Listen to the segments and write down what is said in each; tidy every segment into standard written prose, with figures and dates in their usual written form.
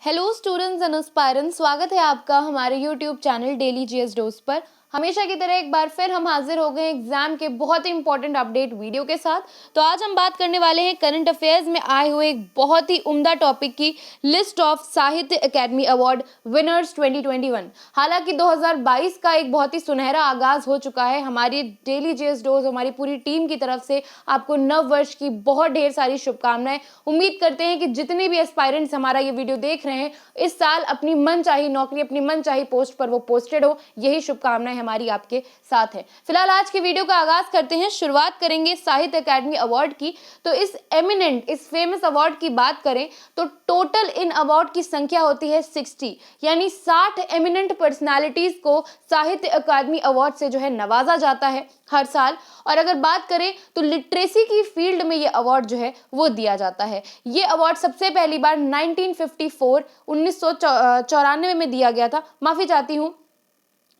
Hello students and aspirants, स्वागत है आपका हमारे YouTube channel daily GS dose पर। हमेशा की तरह एक बार फिर हम हाजिर हो गए एग्जाम के बहुत ही इंपॉर्टेंट अपडेट वीडियो के साथ। तो आज हम बात करने वाले हैं करंट अफेयर्स में आए हुए एक बहुत ही उम्दा टॉपिक की लिस्ट ऑफ साहित्य अकेडमी अवार्ड विनर्स 2021। हालांकि 2022 का एक बहुत ही सुनहरा आगाज हो चुका है। हमारी डेली जीएस डोज हमारी पूरी टीम की तरफ से आपको नव वर्ष की बहुत ढेर सारी शुभकामनाएं। उम्मीद करते हैं कि जितने भी एस्पायरेंट्स हमारा ये वीडियो देख रहे हैं इस साल अपनी मनचाही नौकरी, अपनी मनचाही पोस्ट पर वो पोस्टेड हो, यही शुभकामनाएं हमारी आपके साथ है। फिलहाल आज के वीडियो का आगाज करते हैं। शुरुआत करेंगे साहित्य अकादमी अवार्ड की। तो इस एमिनेंट, इस फेमस अवार्ड की बात करें तो टोटल इन अवार्ड की संख्या होती है 60, यानी 60 एमिनेंट पर्सनालिटीज को साहित्य अकादमी अवार्ड से जो है नवाजा जाता है हर साल। और अगर बात करें तो लिटरेसी की फील्ड में ये अवार्ड जो है वो दिया जाता है। ये अवार्ड सबसे पहली बार 1954 में दिया गया था, माफी चाहती हूँ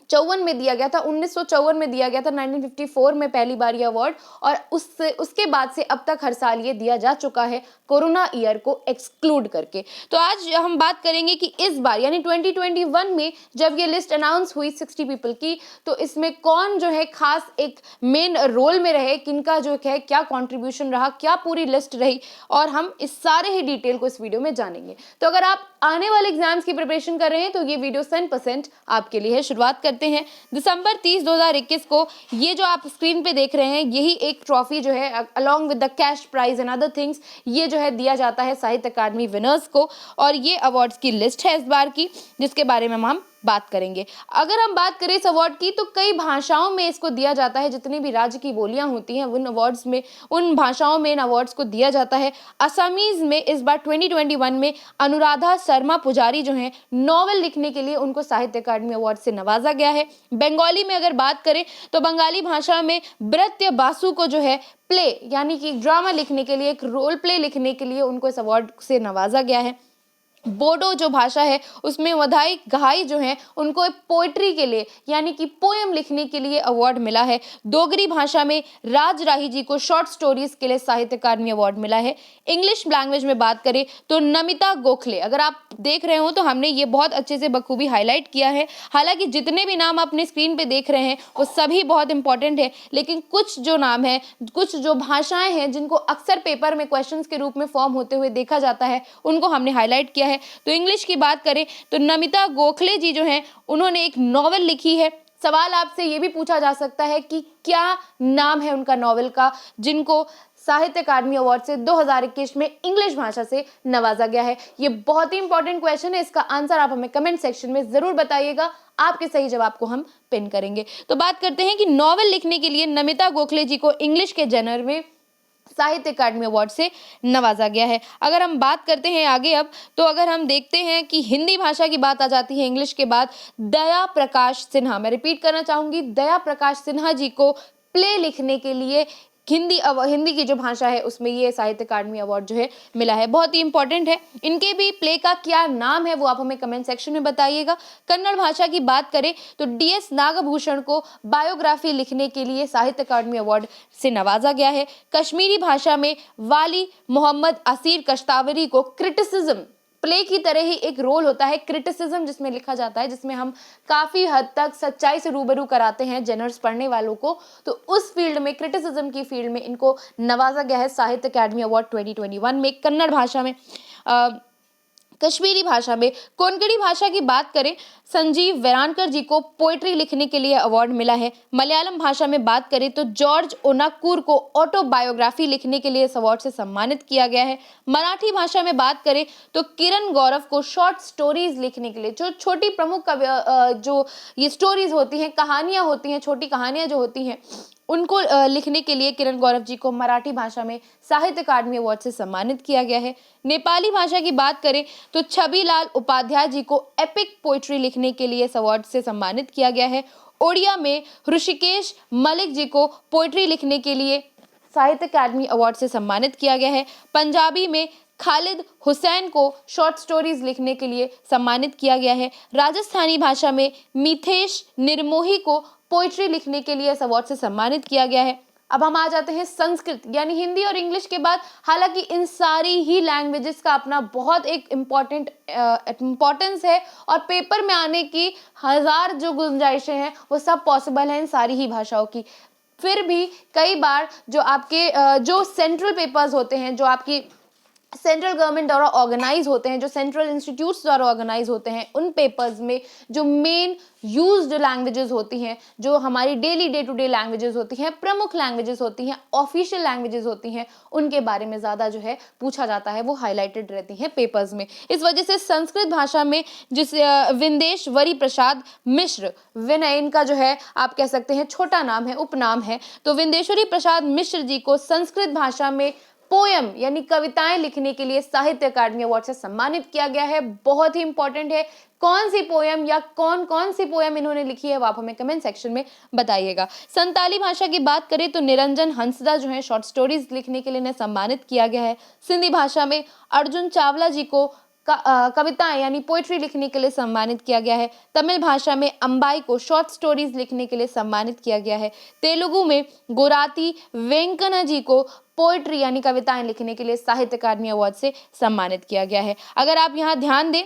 54 में दिया गया था, 1954 में दिया गया था, 1954 में पहली बार ये अवार्ड। और उसके बाद से अब तक हर साल ये दिया जा चुका है, कोरोना ईयर को एक्सक्लूड करके। तो आज हम बात करेंगे कि इस बार यानी 2021 में जब ये लिस्ट अनाउंस हुई 60 पीपल की, तो इसमें कौन जो है खास एक मेन रोल में रहे, किनका जो है क्या कॉन्ट्रीब्यूशन रहा, क्या पूरी लिस्ट रही, और हम इस सारे ही डिटेल को इस वीडियो में जानेंगे। तो अगर आप आने वाले एग्जाम्स की प्रिपरेशन कर रहे हैं तो ये वीडियो 100% आपके लिए है। शुरुआत करते हैं दिसंबर 30, 2021 को ये जो आप स्क्रीन पे देख रहे हैं यही एक ट्रॉफी जो है along with the cash prize and other things ये जो है दिया जाता है साहित्य अकादमी विनर्स को। और ये अवार्ड्स की लिस्ट है इस बार की, जिसके बारे में हम बात करेंगे। अगर हम बात करें इस अवार्ड की तो कई भाषाओं में इसको दिया जाता है। जितनी भी राज्य की बोलियां होती हैं उन अवार्ड्स में, उन भाषाओं में इन अवार्ड्स को दिया जाता है। असमीज में इस बार 2021 में अनुराधा शर्मा पुजारी जो हैं नॉवेल लिखने के लिए उनको साहित्य अकादमी अवार्ड से नवाजा गया है। बंगाली में अगर बात करें तो बंगाली भाषा में ब्रत्य बासु को जो है प्ले यानी कि ड्रामा लिखने के लिए, एक रोल प्ले लिखने के लिए उनको इस अवार्ड से नवाजा गया है। बोडो जो भाषा है उसमें वधाई घाई जो है उनको पोएट्री के लिए यानी कि पोएम लिखने के लिए अवार्ड मिला है। डोगरी भाषा में राज राही जी को शॉर्ट स्टोरीज के लिए साहित्य अकादमी अवार्ड मिला है। इंग्लिश लैंग्वेज में बात करें तो नमिता गोखले, अगर आप देख रहे हो तो हमने ये बहुत अच्छे से बखूबी हाईलाइट किया है। हालांकि जितने भी नाम अपने स्क्रीन पे देख रहे हैं वो सभी बहुत इंपॉर्टेंट है, लेकिन कुछ जो नाम है, कुछ जो भाषाएं हैं जिनको अक्सर पेपर में क्वेश्चंस के रूप में फॉर्म होते हुए देखा जाता है उनको हमने हाईलाइट किया है। तो इंग्लिश की बात करें तो नमिता गोखले जी जो हैं उन्होंने एक नॉवेल लिखी है। सवाल आपसे ये भी पूछा जा सकता है कि क्या नाम है उनका नॉवेल का जिनको साहित्य अकादमी अवार्ड से 2021 में इंग्लिश भाषा से नवाजा गया है। ये बहुत ही इंपॉर्टेंट क्वेश्चन है, इसका आंसर आप हमें कमेंट सेक्शन में जरूर बताइएगा, आपके सही जवाब को हम पिन करेंगे। तो बात करते हैं कि नॉवेल लिखने के लिए नमिता गोखले जी को इंग्लिश के जनर में साहित्य अकादमी अवार्ड से नवाजा गया है। अगर हम बात करते हैं आगे अब, तो अगर हम देखते हैं कि हिंदी भाषा की बात आ जाती है इंग्लिश के बाद, दया प्रकाश सिन्हा, मैं रिपीट करना चाहूंगी, दया प्रकाश सिन्हा जी को प्ले लिखने के लिए हिंदी की जो भाषा है उसमें ये साहित्य अकादमी अवार्ड जो है मिला है। बहुत ही इंपॉर्टेंट है। इनके भी प्ले का क्या नाम है वो आप हमें कमेंट सेक्शन में बताइएगा। कन्नड़ भाषा की बात करें तो डीएस नागभूषण को बायोग्राफी लिखने के लिए साहित्य अकादमी अवार्ड से नवाजा गया है। कश्मीरी भाषा में वाली मोहम्मद असीर कश्तावरी को क्रिटिसिज्म, प्ले की तरह ही एक रोल होता है क्रिटिसिज्म जिसमें लिखा जाता है, जिसमें हम काफी हद तक सच्चाई से रूबरू कराते हैं जनरल्स पढ़ने वालों को, तो उस फील्ड में, क्रिटिसिज्म की फील्ड में इनको नवाजा गया है साहित्य अकादमी अवार्ड 2021 में। कन्नड़ भाषा में कश्मीरी भाषा में कोंकणी भाषा की बात करें संजीव वेरानकर जी को पोएट्री लिखने के लिए अवार्ड मिला है। मलयालम भाषा में बात करें तो जॉर्ज ओनाकूर को ऑटोबायोग्राफी लिखने के लिए इस अवार्ड से सम्मानित किया गया है। मराठी भाषा में बात करें तो किरण गौरव को शॉर्ट स्टोरीज लिखने के लिए, जो छोटी प्रमुख जो ये स्टोरीज होती हैं, कहानियां होती हैं, छोटी कहानियां जो होती हैं उनको लिखने के लिए किरण गौरव जी को मराठी भाषा में साहित्य अकादमी अवार्ड से सम्मानित किया गया है। नेपाली भाषा की बात करें तो छबिलाल उपाध्याय जी को एपिक पोएट्री लिखने के लिए इस अवार्ड से सम्मानित किया गया है। ओडिया में ऋषिकेश मलिक जी को पोएट्री लिखने के लिए साहित्य अकादमी अवार्ड से सम्मानित किया गया है। पंजाबी में खालिद हुसैन को शॉर्ट स्टोरीज लिखने के लिए सम्मानित किया गया है। राजस्थानी भाषा में मिथेश निर्मोही को पोएट्री लिखने के लिए इस अवार्ड से सम्मानित किया गया है। अब हम आ जाते हैं संस्कृत, यानी हिंदी और इंग्लिश के बाद। हालांकि इन सारी ही लैंग्वेजेस का अपना बहुत एक इम्पोर्टेंस है और पेपर में आने की हजार जो गुंजाइशें हैं वो सब पॉसिबल हैं इन सारी ही भाषाओं की। फिर भी कई बार जो आपके जो सेंट्रल पेपर्स होते हैं, जो आपकी सेंट्रल गवर्नमेंट द्वारा ऑर्गेनाइज होते हैं, जो सेंट्रल इंस्टीट्यूट्स द्वारा ऑर्गेनाइज होते हैं, उन पेपर्स में जो मेन यूज्ड लैंग्वेजेस होती हैं, जो हमारी daily day to day languages होती हैं, प्रमुख लैंग्वेजेस होती हैं, ऑफिशियल लैंग्वेजेस होती हैं, उनके बारे में ज़्यादा जो है पूछा जाता है, वो हाईलाइटेड रहती हैं पेपर्स में। इस वजह से संस्कृत भाषा में जिस विंदेश्वरी प्रसाद मिश्र, विनय इनका जो है आप कह सकते हैं छोटा नाम है, उपनाम है, तो विंदेश्वरी प्रसाद मिश्र जी को संस्कृत भाषा में पोयम यानी कविताएं लिखने के लिए साहित्य अकादमी अवार्ड से सम्मानित किया गया है। बहुत ही इंपॉर्टेंट है, कौन सी पोयम या कौन कौन सी पोयम इन्होंने लिखी है वो आप हमें कमेंट सेक्शन में बताइएगा। संताली भाषा की बात करें तो निरंजन हंसदा जो है शॉर्ट स्टोरीज लिखने के लिए इन्हें सम्मानित किया गया है। सिंधी भाषा में अर्जुन चावला जी को कविताएं यानी पोइट्री लिखने के लिए सम्मानित किया गया है। तमिल भाषा में अंबाई को शॉर्ट स्टोरीज लिखने के लिए सम्मानित किया गया है। तेलुगु में गोराती वेंकना जी को पोइट्री यानी कविताएं लिखने के लिए साहित्य अकादमी अवार्ड से सम्मानित किया गया है। अगर आप यहाँ ध्यान दें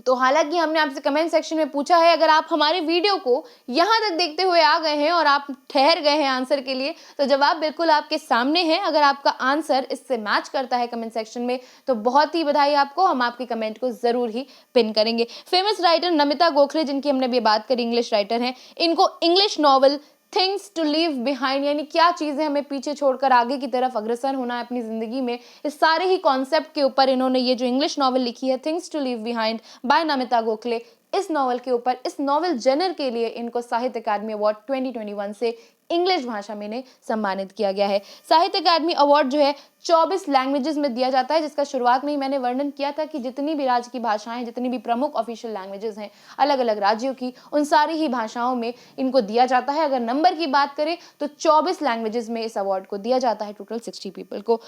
तो हालांकि हमने आपसे कमेंट सेक्शन में पूछा है, अगर आप हमारे वीडियो को यहाँ तक देखते हुए आ गए हैं और आप ठहर गए हैं आंसर के लिए, तो जवाब बिल्कुल आपके सामने है। अगर आपका आंसर इससे मैच करता है कमेंट सेक्शन में तो बहुत ही बधाई आपको, हम आपके कमेंट को जरूर ही पिन करेंगे। फेमस राइटर नमिता गोखले, जिनकी हमने अभी बात करी, इंग्लिश राइटर हैं, इनको English novel things to leave behind यानी क्या चीज़ें हमें पीछे छोड़कर आगे की तरफ अग्रसर होना है अपनी ज़िंदगी में, इस सारे ही कॉन्सेप्ट के ऊपर इन्होंने ये जो इंग्लिश नॉवल लिखी है things to leave behind by Namita Gokhale, इस नॉवल के ऊपर, इस नॉवल जनर के लिए इनको साहित्य अकादमी अवार्ड 2021 से इंग्लिश भाषा में इन्हें सम्मानित किया गया है। साहित्य अकादमी अवार्ड जो है 24 लैंग्वेजेस में दिया जाता है, जिसका शुरुआत में ही मैंने वर्णन किया था कि जितनी भी राज्य की भाषाएं, जितनी भी प्रमुख ऑफिशियल लैंग्वेजेस हैं अलग अलग राज्यों की, उन सारी ही भाषाओं में इनको दिया जाता है। अगर नंबर की बात करें तो 24 लैंग्वेजेस में इस अवार्ड को दिया जाता है, टोटल 60 पीपल को।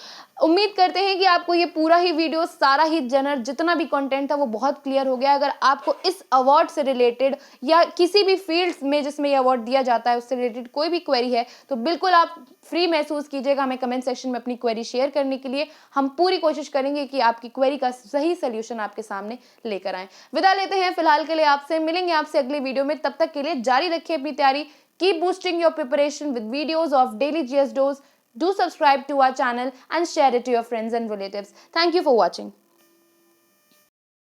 उम्मीद करते हैं कि आपको ये पूरा ही वीडियो, सारा ही जनर, जितना भी कंटेंट था वो बहुत क्लियर हो गया। अगर आपको इस अवार्ड से रिलेटेड या किसी भी फील्ड्स में जिसमें ये अवार्ड दिया जाता है उससे रिलेटेड कोई भी क्वेरी है तो बिल्कुल आप फ्री महसूस कीजिएगा हमें कमेंट सेक्शन में अपनी क्वेरी शेयर करने के लिए। हम पूरी कोशिश करेंगे कि आपकी क्वेरी का सही सोल्यूशन आपके सामने लेकर आएं। विदा लेते हैं फिलहाल के लिए आपसे, मिलेंगे आपसे अगले वीडियो में। तब तक के लिए जारी रखिए अपनी तैयारी। Keep boosting your preparation with videos of daily GS dose. Do subscribe to our channel and share it to your friends and relatives. Thank you for watching.